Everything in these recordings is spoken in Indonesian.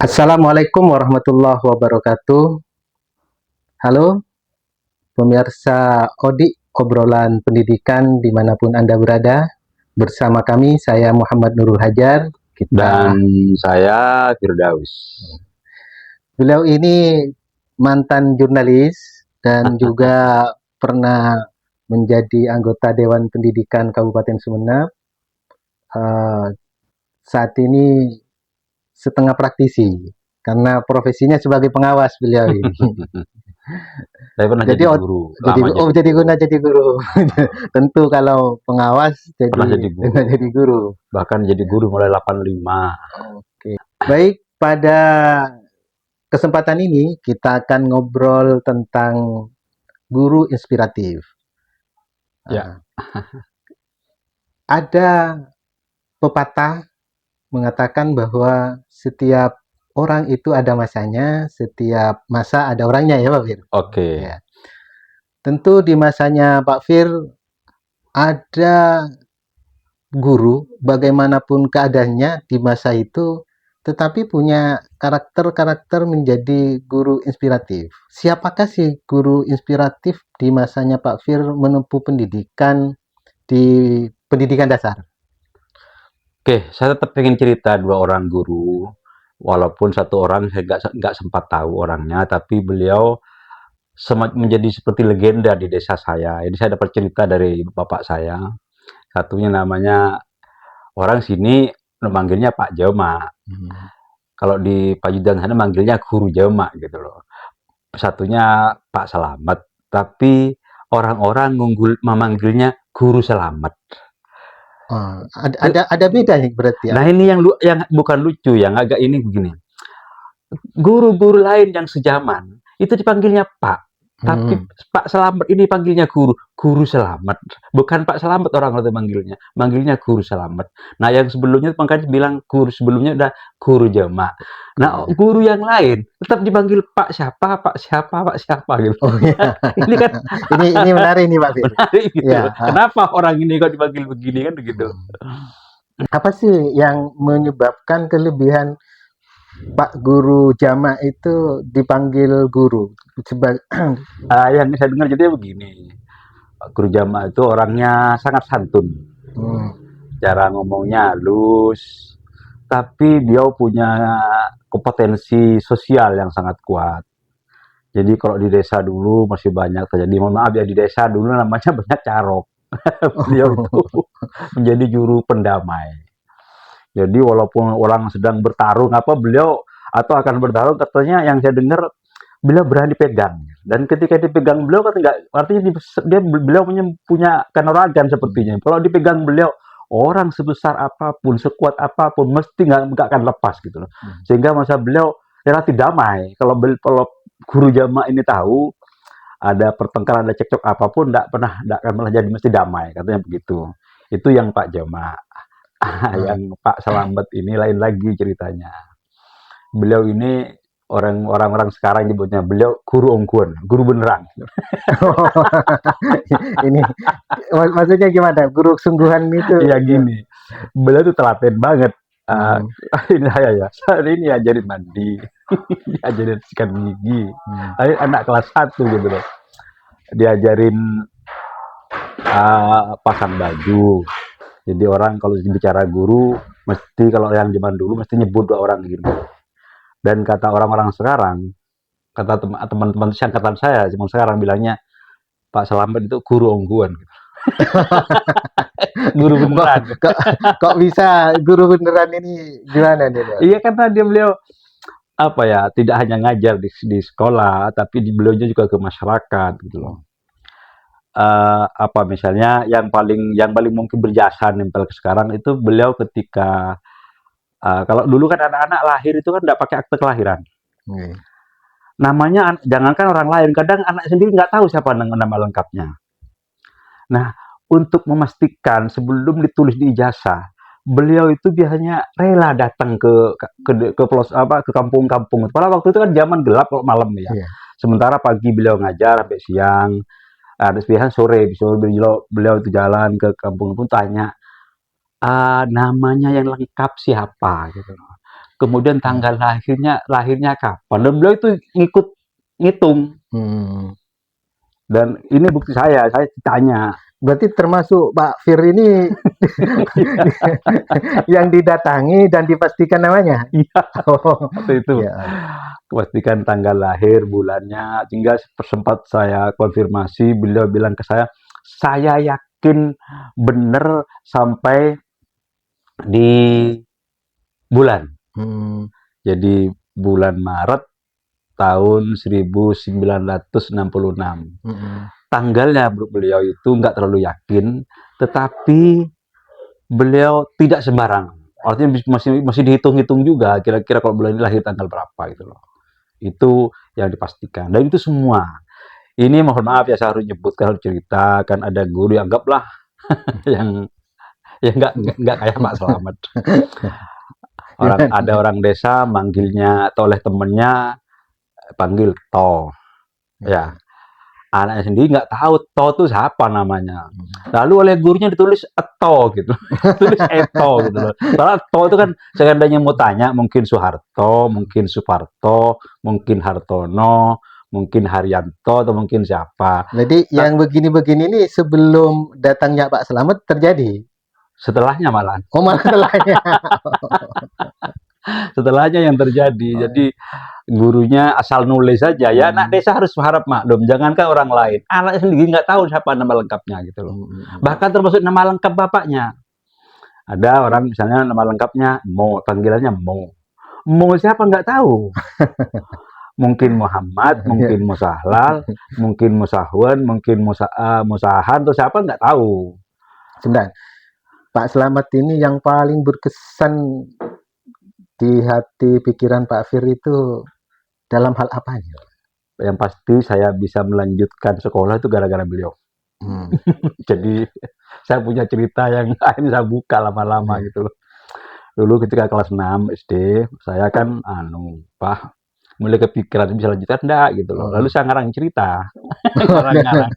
Assalamualaikum warahmatullahi wabarakatuh. Halo, pemirsa Odi, obrolan pendidikan dimanapun Anda berada. Bersama kami, saya Muhammad Nurul Hajar. Dan saya Firdaus. Beliau ini mantan jurnalis dan juga pernah menjadi anggota Dewan Pendidikan Kabupaten Sumeneb. Saat ini setengah praktisi karena profesinya sebagai pengawas beliau ini. Saya pernah jadi guru. Jadi guru. Tentu kalau pengawas Pernah jadi guru. jadi guru. Bahkan jadi guru mulai 85. Oke. Baik, pada kesempatan ini kita akan ngobrol tentang guru inspiratif. Ya. Ada pepatah mengatakan bahwa setiap orang itu ada masanya, setiap masa ada orangnya ya Pak Fir. Oke. Ya. Tentu di masanya Pak Fir ada guru bagaimanapun keadaannya di masa itu, tetapi punya karakter-karakter menjadi guru inspiratif. Siapakah sih guru inspiratif di masanya Pak Fir menempuh pendidikan di pendidikan dasar? Oke, saya tetap ingin cerita 2 orang guru. Walaupun 1 orang saya nggak sempat tahu orangnya, tapi beliau menjadi seperti legenda di desa saya. Ini saya dapat cerita dari bapak saya. Satunya namanya, orang sini manggilnya Pak Joma. Kalau di Pajudan sana manggilnya Guru Joma gitu loh. Satunya Pak Selamat, tapi orang-orang memanggilnya Guru Selamat. Ada beda nih berarti ya? Nah ini yang bukan lucu, yang agak ini begini. Guru-guru lain yang sejaman itu dipanggilnya Pak, tapi Pak Selamat ini panggilnya Guru Selamat. Bukan Pak Selamat orang itu manggilnya Guru Selamat. Nah yang sebelumnya makanya bilang guru sebelumnya udah Guru Jama. Nah guru yang lain tetap dipanggil Pak siapa gitu. Oh iya. Ini kan ini menarik nih Pak Fir. menarik gitu. Ya. Kenapa orang ini kok dipanggil begini kan begitu. Apa sih yang menyebabkan kelebihan Pak Guru Jama itu dipanggil guru? Yang saya dengar jadi begini, Pak Guru Jama itu orangnya sangat santun. Cara ngomongnya halus, tapi dia punya kompetensi sosial yang sangat kuat. Jadi kalau di desa dulu masih banyak terjadi, mohon maaf ya, di desa dulu namanya banyak carok. Beliau itu menjadi juru pendamai. Jadi walaupun orang sedang bertarung beliau atau akan bertarung, katanya yang saya dengar beliau berani pegang. Dan ketika dipegang beliau kan enggak, artinya beliau punya kanuragan sepertinya. Kalau dipegang beliau, orang sebesar apapun, sekuat apapun, mesti nggak akan lepas gitu loh. Sehingga masa beliau relatif damai. Kalau Guru Jama ini tahu ada pertengkaran, ada cekcok apapun, nggak akan malah jadi mesti damai, katanya begitu. Itu yang Pak Jama. Yang Pak Selamat ini lain lagi ceritanya. Beliau ini orang-orang sekarang nyebutnya beliau guru ongguan, guru beneran. Ini maksudnya gimana? Guru sungguhan itu? Ya gini, beliau tuh telaten banget. Ini saya ini ajarin mandi, diajarin sikat gigi. Anak kelas 1 gitu loh. Diajarin pasang baju. Jadi orang kalau bicara guru, mesti kalau yang zaman dulu mesti nyebut 2 orang gitu. Dan kata orang-orang sekarang, kata teman-teman angkatan saya zaman sekarang bilangnya Pak Selamat itu guru ongguan gitu. Guru beneran. Kok bisa guru beneran ini gimana nih? Iya karena beliau tidak hanya ngajar di sekolah, tapi beliau juga ke masyarakat gitu loh. Misalnya yang paling mungkin berjasa nempel ke sekarang itu beliau ketika kalau dulu kan anak-anak lahir itu kan tidak pakai akte kelahiran. Namanya jangankan orang lain, kadang anak sendiri nggak tahu siapa nama lengkapnya. Nah, untuk memastikan sebelum ditulis di ijazah, beliau itu biasanya rela datang ke kampung-kampung. Padahal waktu itu kan zaman gelap kalau malam ya. Sementara pagi beliau ngajar sampai siang. Biasanya sore beliau itu jalan ke kampung pun tanya namanya yang lengkap siapa gitu. kemudian tanggal lahirnya kapan. Dan beliau itu ngikut ngitung. Dan ini bukti saya tanya. Berarti termasuk Pak Fir ini yang didatangi dan dipastikan namanya? Iya, Oh, waktu itu. ya. Pastikan tanggal lahir, bulannya, hingga sempat saya konfirmasi, beliau bilang ke saya yakin bener sampai di bulan. Jadi bulan Maret tahun 1966. Tanggalnya beliau itu nggak terlalu yakin, tetapi beliau tidak sembarangan. Artinya masih dihitung-hitung juga, kira-kira kalau bulan ini lahir tanggal berapa gitu loh. Itu yang dipastikan. Dan itu semua. Ini mohon maaf ya, saya harus nyebutkan, harus cerita, kan ada guru yang anggaplah yang nggak kayak Pak Slamet. Ada orang desa manggilnya atau oleh temennya panggil To. Ya. Anaknya sendiri nggak tahu To itu siapa namanya. Lalu oleh gurunya ditulis Eto gitu. Tulis Eto gitu loh. Soalnya To itu kan seandainya mau tanya mungkin Soeharto, mungkin Suparto, mungkin Hartono, mungkin Haryanto atau mungkin siapa. Jadi yang begini-begini ini sebelum datangnya Pak Slamet terjadi? Setelahnya malah. Oh, malah setelahnya. Setelahnya yang terjadi. Jadi gurunya asal nulis saja. Ya anak desa harus harap maklum. Jangankan orang lain. Anak sendiri nggak tahu siapa nama lengkapnya gitu loh. Bahkan termasuk nama lengkap bapaknya. Ada orang misalnya nama lengkapnya Mo, panggilannya Mo. Mo siapa nggak tahu. Mungkin Muhammad, mungkin Musahlal, mungkin Musahwan, mungkin Musahan, atau siapa nggak tahu. Sebentar, Pak Slamet ini yang paling berkesan di hati pikiran Pak Fir itu dalam hal apanya? Yang pasti saya bisa melanjutkan sekolah itu gara-gara beliau. Jadi saya punya cerita yang akhirnya saya buka lama-lama gitu loh. Dulu ketika kelas 6 SD, saya kan Pak, mulai kepikiran bisa lanjutkan enggak gitu loh. Lalu saya ngarang cerita. Ngarang-ngarang.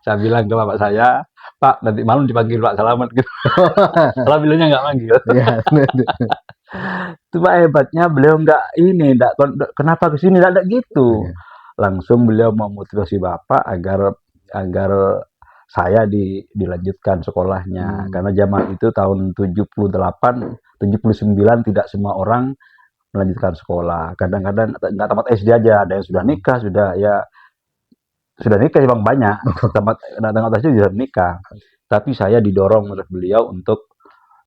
Saya bilang ke bapak saya, Pak, nanti malam dipanggil Pak Slamet gitu. Kalau beliaunya nggak manggil. Cuma hebatnya beliau nggak kenapa kesini, nggak gitu. Langsung beliau memotivasi bapak agar saya dilanjutkan sekolahnya. Karena zaman itu tahun 78, 79 tidak semua orang melanjutkan sekolah. Kadang-kadang nggak tamat SD aja, ada yang sudah nikah, sudah nikah bang, banyak. Tamat SD sudah nikah. Tapi saya didorong oleh beliau untuk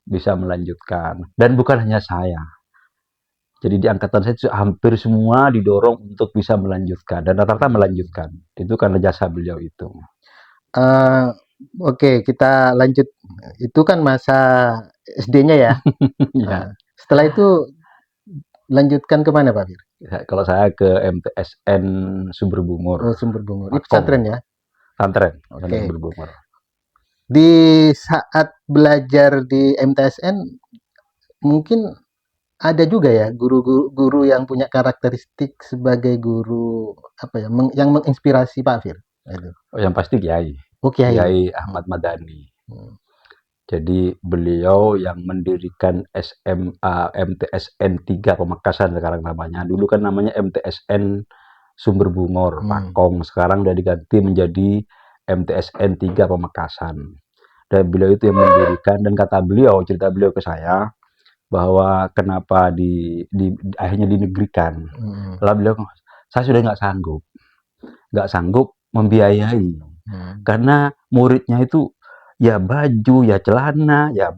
bisa melanjutkan. Dan bukan hanya saya. Jadi di angkatan saya hampir semua didorong untuk bisa melanjutkan. Dan rata-rata melanjutkan. Itu karena jasa beliau itu. Oke, kita lanjut. Itu kan masa SD-nya ya. Ya. Setelah itu lanjutkan kemana Pak Fir? Kalau saya ke MTSN Sumber Bungur. Oh, Sumber Bungur. Itu pesantren ya? Pesantren. Oke. Sumber Bungur. Di saat belajar di MTSN mungkin ada juga ya guru-guru yang punya karakteristik sebagai guru apa ya, yang menginspirasi Pak Fir. Oh, yang pasti Kiai. Oh, Kiai Ahmad Madani. Jadi beliau yang mendirikan SMA MTSN 3 Pamekasan sekarang namanya. Dulu kan namanya MTSN Sumber Bungur, Pakong. Sekarang udah diganti menjadi MTSN 3 Pamekasan. Dan beliau itu yang mendirikan, dan kata beliau, cerita beliau ke saya, bahwa kenapa akhirnya dinegerikan. Lalu beliau, saya sudah nggak sanggup membiayai. Karena muridnya itu ya baju, ya celana, ya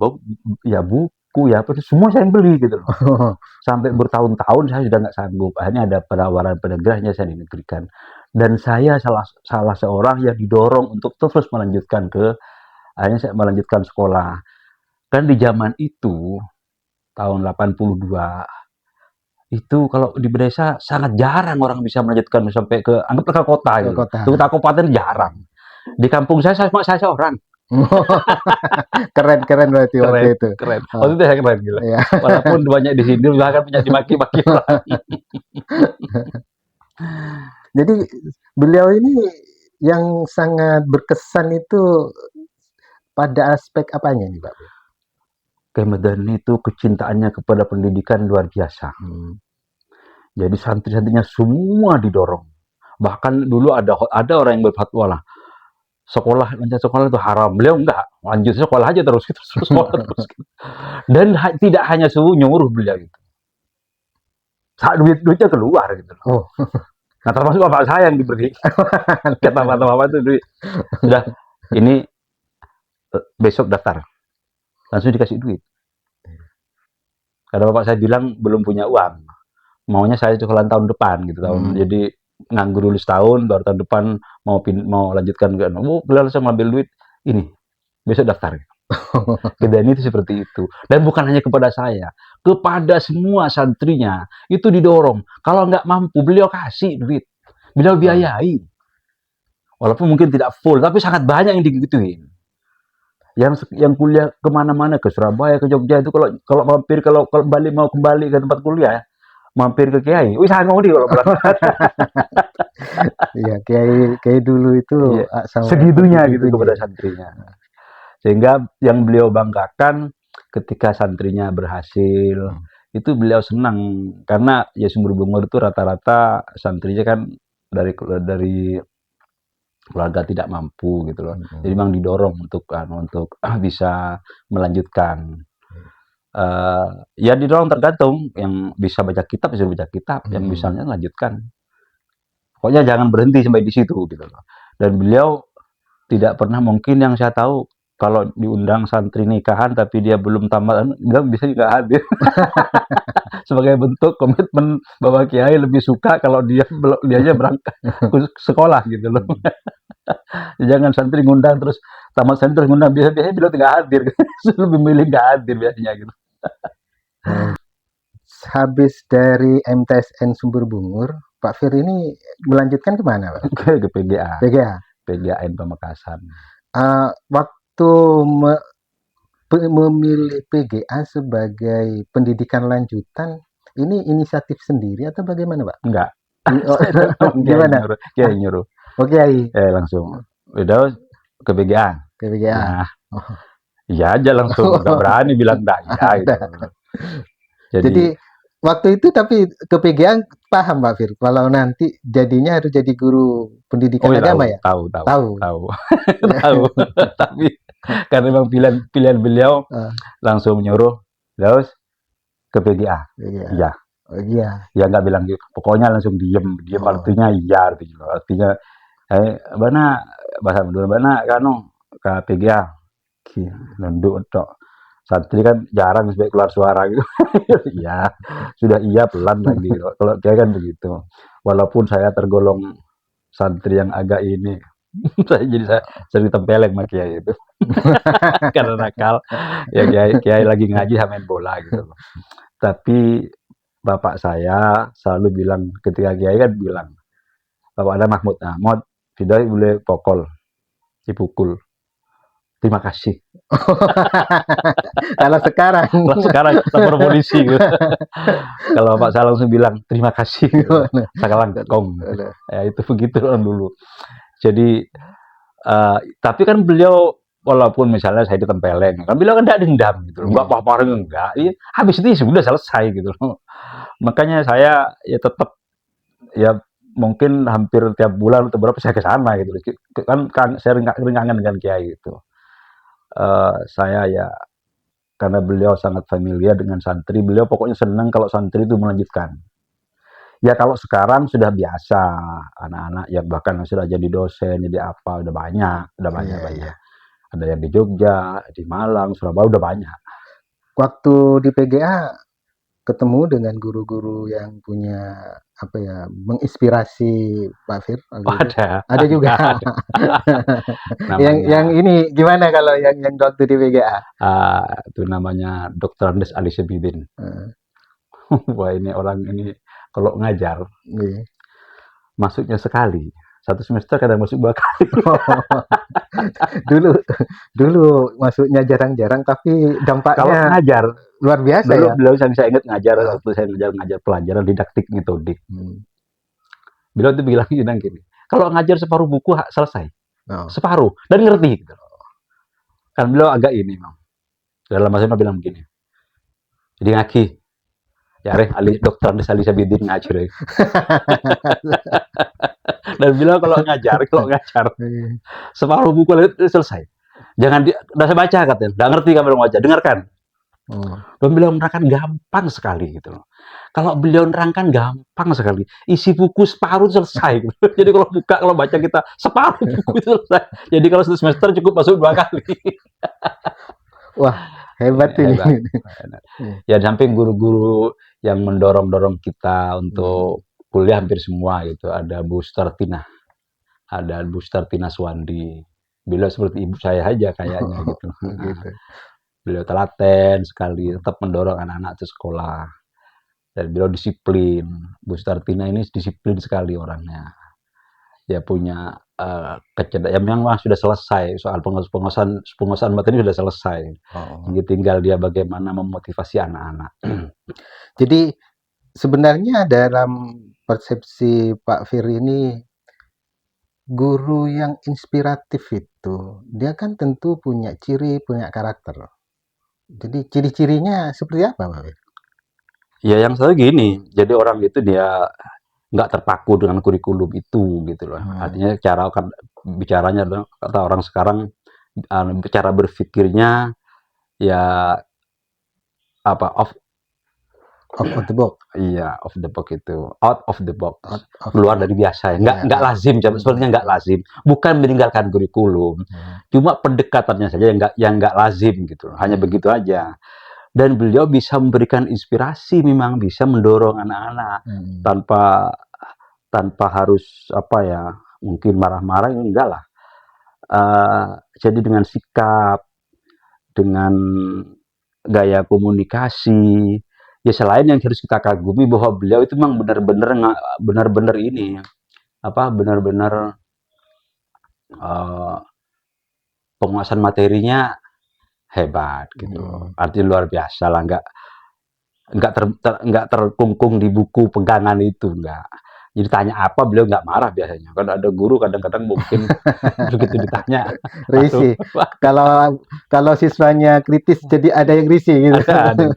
buku, ya apa, semua saya yang beli gitu loh. Sampai bertahun-tahun saya sudah nggak sanggup. Akhirnya ada penawaran penegrahnya, saya dinegerikan. Dan saya salah seorang yang didorong untuk terus melanjutkan akhirnya saya melanjutkan sekolah. Kan di zaman itu, tahun 82, itu kalau di desa sangat jarang orang bisa melanjutkan sampai anggaplah ke kota gitu. Ke kabupaten jarang. Di kampung saya seorang. Keren berarti waktu itu. Keren. Waktu itu saya keren gila. Ya. Walaupun banyak disindir, bahkan banyak dimaki-maki orang. Jadi beliau ini yang sangat berkesan itu pada aspek apanya nih Pak? Kiai Madani itu kecintaannya kepada pendidikan luar biasa. Jadi santri-santrinya semua didorong. Bahkan dulu ada orang yang berfatwa lah, lanjut sekolah itu haram. Beliau enggak, lanjut sekolah aja terus gitu, terus sekolah terus gitu. Dan tidak hanya nyuruh beliau itu. Saat duitnya keluar gitu loh. Oh. Nah termasuk bapak saya yang diberi. Kata bapak itu duit. Sudah, ini besok daftar. Langsung dikasih duit. Karena bapak saya bilang belum punya uang. Maunya saya sekolah tahun depan gitu. Jadi nganggur dulu setahun, baru tahun depan mau lanjutkan ke. Beliau langsung ngambil duit. Ini, besok daftar. Kejadian itu seperti itu. Dan bukan hanya kepada saya. Kepada semua santrinya. Itu didorong. Kalau nggak mampu, beliau kasih duit. Beliau biayai. Walaupun mungkin tidak full, tapi sangat banyak yang digituin. Yang kuliah kemana-mana, ke Surabaya, ke Jogja itu kalau mampir, kalau mau kembali ke tempat kuliah, mampir ke Kiai, wih sangat di kalau berangkat. Iya, Kiai dulu itu Iya, segitunya gitu kepada santrinya. Sehingga yang beliau banggakan ketika santrinya berhasil, itu beliau senang karena ya Sumber Bungur itu rata-rata santrinya kan dari keluarga tidak mampu gitu loh. Jadi memang didorong untuk bisa melanjutkan. Ya didorong tergantung, yang bisa baca kitab bisa baca kitab, yang misalnya lanjutkan. Pokoknya jangan berhenti sampai di situ gitu loh. Dan beliau tidak pernah, mungkin yang saya tahu, kalau diundang santri nikahan tapi dia belum tamat, bilang bisa nggak hadir. Sebagai bentuk komitmen bahwa Kiai lebih suka kalau dianya berangkat ke sekolah gitu loh. Jangan santri ngundang terus tamat santri ngundang, biasanya beliau tidak hadir. Lebih milih nggak hadir biasanya gitu. Habis dari MTSN Sumber Bungur, Pak Fir ini melanjutkan kemana, Pak? Ke PGA. PGAN Pamekasan. Waktu memilih PGA sebagai pendidikan lanjutan, ini inisiatif sendiri atau bagaimana, Pak? Enggak. Gimana? Kiai nyuruh. Oh, Kiai. Langsung. Udah ke PGA. Ke PGA. Nah, iya aja langsung. Enggak berani bilang enggak. Ya, gitu. Jadi waktu itu tapi ke PGA paham Pak Fir, kalau nanti jadinya harus jadi guru pendidikan agama ya? Tahu. Tahu. Tapi karena memang pilihan beliau langsung menyuruh terus ke PGA. Iya. Oh iya. Ya nggak bilang gitu. Pokoknya langsung diem artinya iya artinya mana bahasa Madura mana kanu ke PGA. Nunduk tok. Santri kan jarang sampai keluar suara gitu. Iya, sudah iya pelan lagi. Kalau dia kan begitu. Walaupun saya tergolong santri yang agak ini, saya sering tempeleng sama Kiai itu. Karena nakal. Ya Kiai lagi ngaji sama main bola gitu. Tapi bapak saya selalu bilang, ketika Kiai kan bilang, Bapak ada Mahmud, tidak boleh pokol, dipukul. Terima kasih. Kalau sekarang lapor polisi gitu. Kalau Bapak saya langsung bilang terima kasih. Sekarang kong. Ya itu begitu kan dulu. Jadi tapi kan beliau walaupun misalnya saya ditempeleng, kan beliau kan tidak dendam gitu. Enggak apa-apa enggak. Habis itu sudah selesai gitu loh. Makanya saya ya tetap ya mungkin hampir tiap bulan atau berapa saya ke sana gitu. Kan saya kangen dengan Kiai gitu. Saya ya karena beliau sangat familiar dengan santri, beliau pokoknya senang kalau santri itu melanjutkan. Ya kalau sekarang sudah biasa, anak-anak yang bahkan sudah jadi dosen, jadi apa, udah banyak. Iya. Ada yang di Jogja, di Malang, Surabaya udah banyak. Waktu di PGA ketemu dengan guru-guru yang punya apa ya, menginspirasi Pak Fir? Ada juga. yang ini gimana kalau yang waktu di PGA? Itu namanya Dr. Andes Ali Sebidin. Wah ini orang ini kalau ngajar masuknya sekali. Satu semester kadang masuk 2 kali. dulu masuknya jarang-jarang tapi dampaknya kalau ngajar luar biasa dulu, ya. Beliau saya ingat ngajar waktu saya ngajar pelajaran didaktik metodik. Beliau itu bilang gini, kalau ngajar separuh buku selesai. Separuh dan ngerti gitu. Kan beliau agak ini, Dalam bahasa Sunda bilang begini, jadi ngaki, ya reh, ali dokter Andes Ali Sabidin ngajar. Dan bilang kalau ngajar, Iya. separuh buku itu selesai. Jangan udah saya baca katanya, nggak ngerti kamu bilang baca, dengarkan. Oh. Dan beliau menerangkan gampang sekali gitu loh. Kalau beliau nerangkan gampang sekali, isi buku separuh selesai. Gitu. Jadi kalau baca kita separuh buku itu selesai. Jadi kalau satu semester cukup masuk 2 kali. Wah, hebat ini. Hebat. Iya. Ya di samping guru-guru yang mendorong-dorong kita Hmm. untuk kuliah hampir semua gitu. Ada Bu Startina, ada Bu Startina Suwandi. Beliau seperti ibu saya aja kayaknya gitu. Gitu. Beliau telaten sekali, tetap mendorong anak-anak ke sekolah. Dan beliau disiplin. Bu Startina ini disiplin sekali orangnya. Dia punya kecerdasan. Yang memang sudah selesai soal penguasaan materi sudah selesai. Oh. Jadi tinggal dia bagaimana memotivasi anak-anak. Jadi sebenarnya dalam persepsi Pak Fir ini, guru yang inspiratif itu, dia kan tentu punya ciri, punya karakter. Jadi ciri-cirinya seperti apa, Pak Fir? Ya yang satu gini, jadi orang itu dia nggak terpaku dengan kurikulum itu gitu loh. Artinya cara bicaranya kata orang sekarang, cara berpikirnya ya apa Of the box. iya, off the box itu, out of the box, Out of keluar the dari biasa ya, ya, nggak lazim, sepertinya nggak lazim, bukan meninggalkan kurikulum, cuma pendekatannya saja yang nggak lazim gitu, hanya begitu aja. Dan beliau bisa memberikan inspirasi, memang bisa mendorong anak-anak tanpa tanpa harus apa ya, mungkin marah-marah, enggak lah. Jadi dengan sikap, dengan gaya komunikasi, ya selain yang harus kita kagumi bahwa beliau itu memang benar-benar ini apa benar-benar penguasaan materinya hebat gitu. Artinya luar biasa lah, nggak terkungkung di buku pegangan itu, enggak. Jadi tanya apa beliau nggak marah biasanya. Kan ada guru kadang-kadang mungkin begitu ditanya, lalu Risih. Kalau kalau siswanya kritis jadi ada yang risih gitu. ada.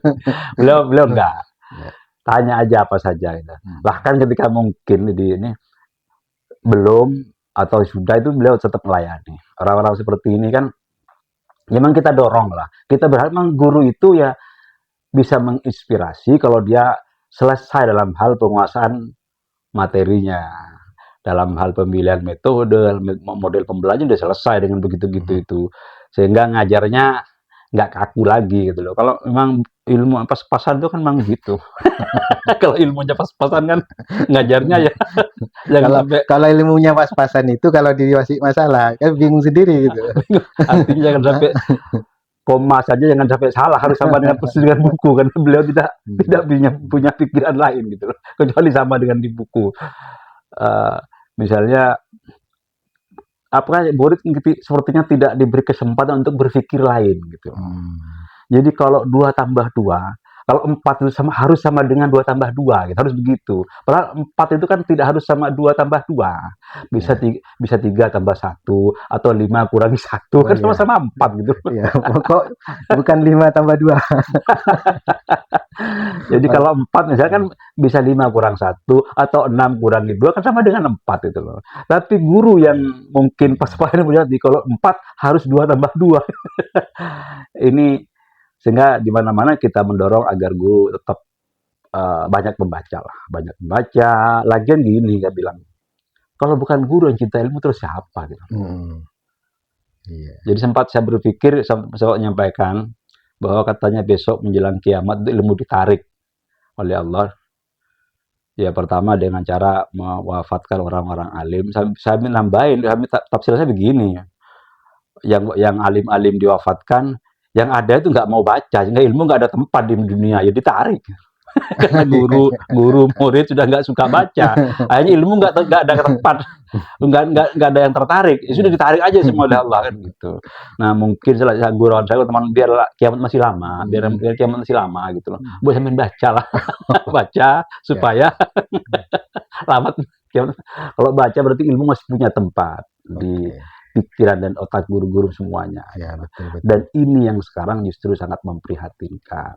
Beliau enggak. Ya. Tanya aja apa saja gitu. Bahkan ketika mungkin di ini belum atau sudah, itu beliau tetap melayani. Orang-orang seperti ini kan memang kita dorong lah. Kita berharap memang guru itu ya bisa menginspirasi kalau dia selesai dalam hal penguasaan materinya, dalam hal pemilihan metode, model pembelajaran udah selesai dengan begitu-gitu itu, sehingga ngajarnya nggak kaku lagi gitu loh. Kalau memang ilmu pas-pasan itu kan memang gitu. Kalau ilmunya pas-pasan kan ngajarnya ya jangan Kalau sampai kalau ilmunya pas-pasan itu kalau dikasih masalah kan bingung sendiri gitu. artinya jangan sampai koma saja jangan sampai salah, harus sama dengan persis dengan buku, karena beliau tidak punya pikiran lain gitu loh, kecuali sama dengan di buku. Misalnya apa murid sepertinya tidak diberi kesempatan untuk berpikir lain gitu. Jadi kalau 2 tambah 2, kalau 4 itu harus sama dengan 2 tambah 2 gitu, harus begitu. Padahal 4 itu kan tidak harus sama 2 tambah 2. Bisa 3 tambah 1 atau 5 kurangi 1, kan sama-sama 4 gitu. Ya, pokok bukan 5 tambah 2. Jadi kalau 4 misalnya kan bisa 5 kurang 1 atau 6 kurangi 2 kan sama dengan 4 itu loh. Tapi guru yang mungkin pas-pasan punya kalau 4 harus 2 tambah 2. Ini sehingga di mana-mana kita mendorong agar guru tetap banyak membaca lah, banyak membaca. Lagian gini saya bilang, kalau bukan guru yang cinta ilmu terus siapa gitu. Iya. Jadi sempat saya berpikir, saya menyampaikan bahwa katanya besok menjelang kiamat itu ilmu ditarik oleh Allah. Ya pertama dengan cara mewafatkan orang-orang alim. Saya nambahin, tafsir saya begini, yang alim-alim diwafatkan, yang ada itu nggak mau baca, sehingga ilmu nggak ada tempat di dunia, ya ditarik. Karena guru murid sudah nggak suka baca, akhirnya ilmu nggak ada tempat, nggak ada yang tertarik, ya sudah ditarik aja semua oleh Allah kan gitu. Nah mungkin saya guru saya teman biar kiamat masih lama, biar kiamat masih lama gitu loh, buat sambil baca lah, baca supaya lama kiamat. Kalau baca berarti ilmu masih punya tempat pikiran dan otak guru-guru semuanya. Ya, betul. Dan ini yang sekarang justru sangat memprihatinkan.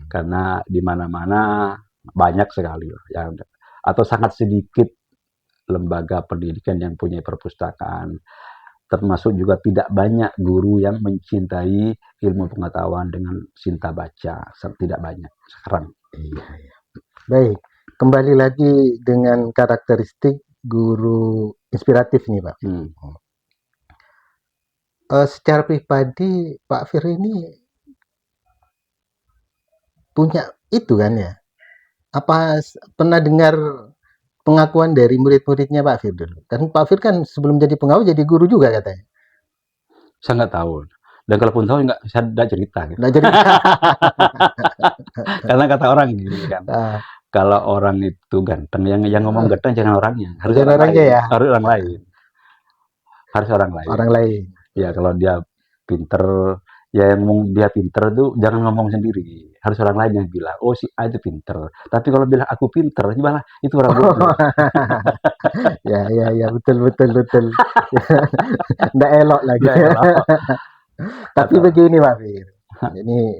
Karena di mana-mana banyak sekali yang atau sangat sedikit lembaga pendidikan yang punya perpustakaan. Termasuk juga tidak banyak guru yang mencintai ilmu pengetahuan dengan cinta baca. Tidak banyak sekarang. Iya. Baik, kembali lagi dengan karakteristik guru inspiratif nih, Pak. Secara pribadi Pak Fir ini punya itu kan ya? Apa pernah dengar pengakuan dari murid-muridnya Pak Fir dulu? Kan Pak Fir kan sebelum jadi penggawa jadi guru juga katanya. Saya nggak tahu. Dan kalaupun tahu saya nggak cerita. Gitu. Nggak cerita. Karena kata orang gini kan. Kalau orang itu ganteng, yang ngomong ganteng jangan orangnya, harus orang orangnya lain. Ya. Harus orang lain. Harus orang lain. Orang lain. Ya kalau dia pinter, ya yang ngomong dia pinter tuh jangan ngomong sendiri. Harus orang lain yang bilang, oh si A itu pinter. Tapi kalau bilang aku pinter, gimana? Itu orang bodoh. Ya, betul. Nggak elok lagi. Tapi begini Pak Fir, ini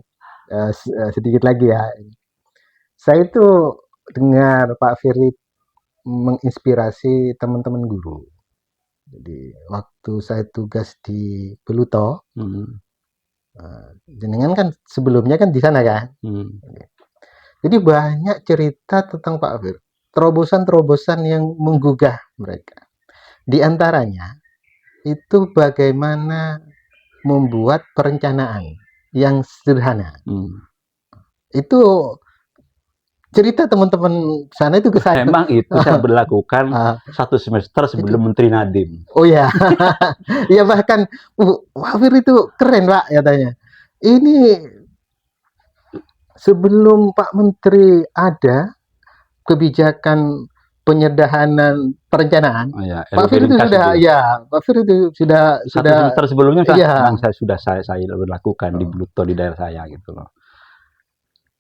sedikit lagi ya. Saya itu dengar Pak Fir menginspirasi teman-teman guru. Jadi waktu saya tugas di Beluto, jenengan kan sebelumnya kan di sana kan. Jadi banyak cerita tentang Pak Fir, terobosan-terobosan yang menggugah mereka. Di antaranya itu bagaimana membuat perencanaan yang sederhana. Itu cerita teman-teman sana itu ke saya. Memang itu saya berlakukan 1 semester sebelum Menteri Nadiem. Oh ya, ya bahkan Pak Fir itu keren Pak katanya. Ini sebelum Pak Menteri ada kebijakan penyederhanaan perencanaan, Pak Fir itu sudah Pak Fir itu sudah 1 semester sebelumnya memang saya lakukan di Beluto di daerah saya gitu loh.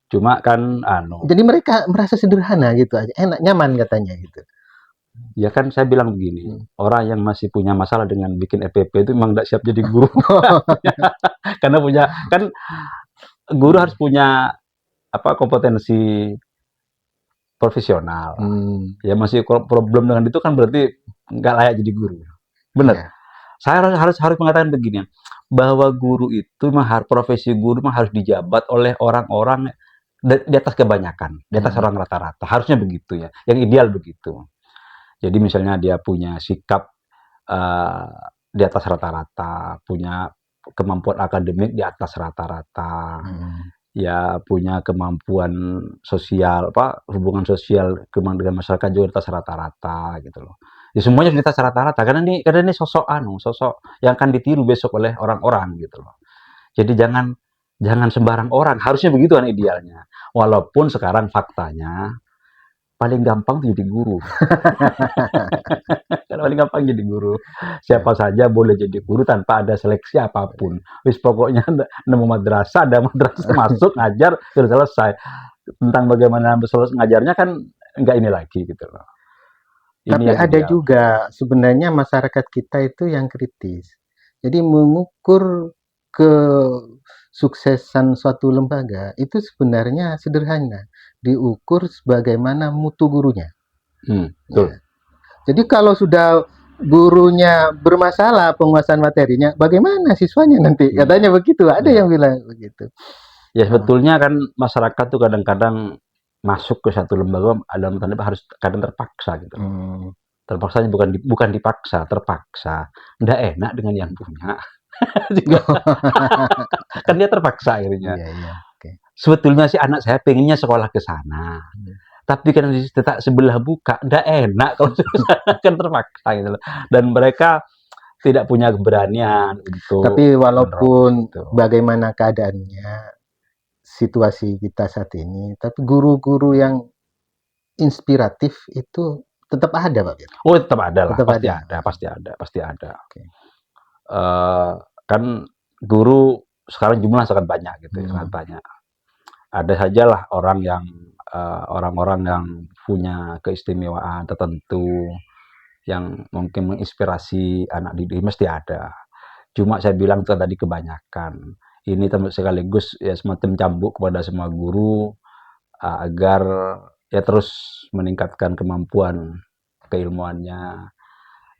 Cuma kan jadi mereka merasa sederhana gitu aja, enak, nyaman katanya gitu. Ya kan saya bilang begini, orang yang masih punya masalah dengan bikin EPP itu memang tidak siap jadi guru. Karena kan guru harus punya kompetensi profesional. Ya masih problem dengan itu kan berarti nggak layak jadi guru. Benar. Saya harus mengatakan begini, bahwa guru itu profesi guru harus dijabat oleh orang-orang di atas kebanyakan, di atas orang rata-rata. Harusnya begitu ya. Yang ideal begitu. Jadi misalnya dia punya sikap di atas rata-rata, punya kemampuan akademik di atas rata-rata, ya punya kemampuan sosial, hubungan sosial dengan masyarakat juga di atas rata-rata gitu loh. Ya semuanya di atas rata-rata karena ini sosok yang akan ditiru besok oleh orang-orang gitu loh. Jadi jangan sembarang orang, harusnya begitu kan idealnya. Walaupun sekarang faktanya paling gampang jadi guru. Paling gampang jadi guru. Siapa saja boleh jadi guru tanpa ada seleksi apapun. Wis pokoknya nemu madrasah, ada madrasah masuk ngajar sudah selesai. Tentang bagaimana ngajarnya kan enggak ini lagi gitu loh. Tapi ada juga sebenarnya masyarakat kita itu yang kritis. Jadi mengukur kesuksesan suatu lembaga itu sebenarnya sederhana, diukur sebagaimana mutu gurunya. Betul. Ya. Jadi kalau sudah gurunya bermasalah penguasaan materinya, bagaimana siswanya nanti? Katanya begitu. Ada yang bilang begitu. Ya sebetulnya kan masyarakat tuh kadang-kadang masuk ke satu lembaga dalam tanda harus kadang terpaksa gitu. Terpaksanya bukan dipaksa, terpaksa. Nggak enak dengan yang punya. Kan dia terpaksa akhirnya. Sebetulnya sih anak saya pengennya sekolah ke sana. Tapi kan tetap sebelah buka, nggak enak kalau kan terpaksa gitu loh. Dan mereka tidak punya keberanian untuk. Tapi walaupun bagaimana keadaannya, situasi kita saat ini, tapi guru-guru yang inspiratif itu tetap ada, Pak. Oh, tetap ada lah, pasti ada. Kan guru sekarang jumlah sangat banyak gitu, sangat banyak. Ada sajalah orang-orang yang punya keistimewaan tertentu, yang mungkin menginspirasi anak didik, mesti ada. Cuma saya bilang itu tadi kebanyakan. Ini sekaligus ya semacam cambuk kepada semua guru agar ya terus meningkatkan kemampuan keilmuannya.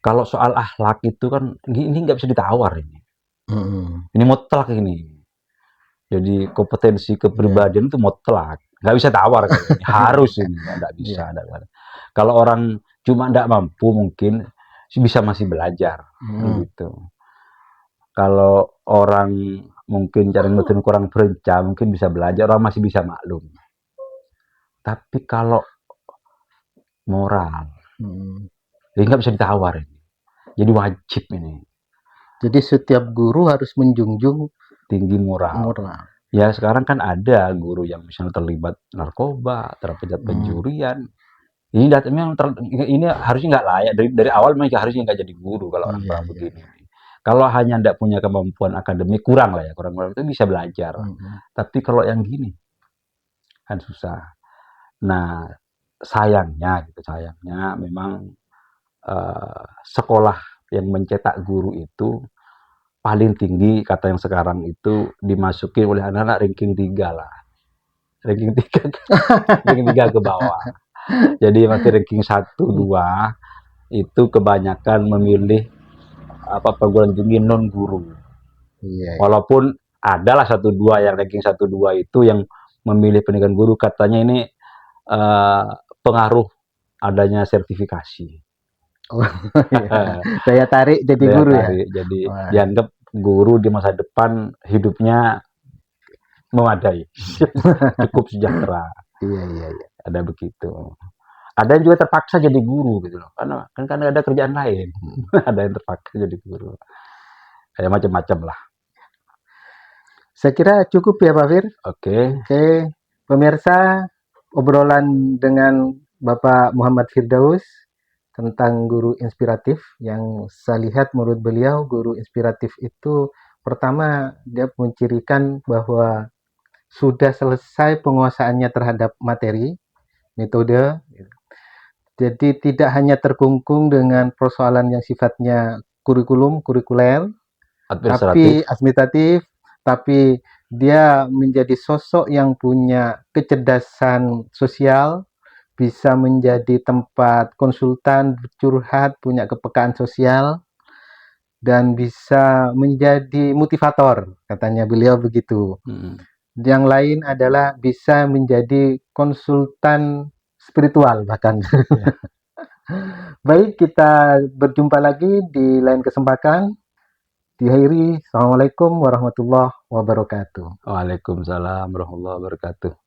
Kalau soal akhlak itu kan ini nggak bisa ditawar ini. Ini mutlak ini. Jadi kompetensi kepribadian itu mutlak, nggak bisa tawar kan ini. Harus ini, nggak bisa. Kalau orang cuma nggak mampu mungkin bisa masih belajar, gitu. Kalau orang mungkin cara ngeliatin kurang berencana mungkin bisa belajar, orang masih bisa maklum. Tapi kalau moral, jadi nggak bisa ditawar ini. Jadi wajib ini. Jadi setiap guru harus menjunjung tinggi moral. Ya sekarang kan ada guru yang misalnya terlibat narkoba, terlibat pencurian. Ini ini harusnya nggak layak dari awal mereka harusnya nggak jadi guru kalau orang begini. Kalau hanya tidak punya kemampuan akademik kurang lah ya, kurang itu bisa belajar. Tapi kalau yang gini kan susah. Nah sayangnya memang sekolah yang mencetak guru itu paling tinggi kata yang sekarang itu dimasuki oleh anak-anak ranking 3 lah. Ranking 3 ranking 3 ke bawah. Jadi masih ranking 1 2 itu kebanyakan memilih perguruan tinggi non guru. Walaupun adalah 1 2 yang ranking 1 2 itu yang memilih pendidikan guru, katanya ini pengaruh adanya sertifikasi. Daya tarik jadi guru ya. Jadi dianggap guru di masa depan hidupnya memadai, cukup sejahtera. Iya. Ada begitu. Ada yang juga terpaksa jadi guru gitu loh, karena kan ada kerjaan lain. Ada yang terpaksa jadi guru. Kayak macam-macam lah. Saya kira cukup ya Pak Fir. Oke. Pemirsa, obrolan dengan Bapak Muhammad Firdaus tentang guru inspiratif, yang saya lihat menurut beliau guru inspiratif itu pertama dia mencirikan bahwa sudah selesai penguasaannya terhadap materi, metode. Jadi tidak hanya terkungkung dengan persoalan yang sifatnya kurikuler, tapi administratif, tapi dia menjadi sosok yang punya kecerdasan sosial, bisa menjadi tempat konsultan, curhat, punya kepekaan sosial, dan bisa menjadi motivator, katanya beliau begitu. Yang lain adalah bisa menjadi konsultan spiritual bahkan. Baik, kita berjumpa lagi di lain kesempatan. Diakhiri, Assalamualaikum warahmatullahi wabarakatuh. Waalaikumsalam warahmatullahi wabarakatuh.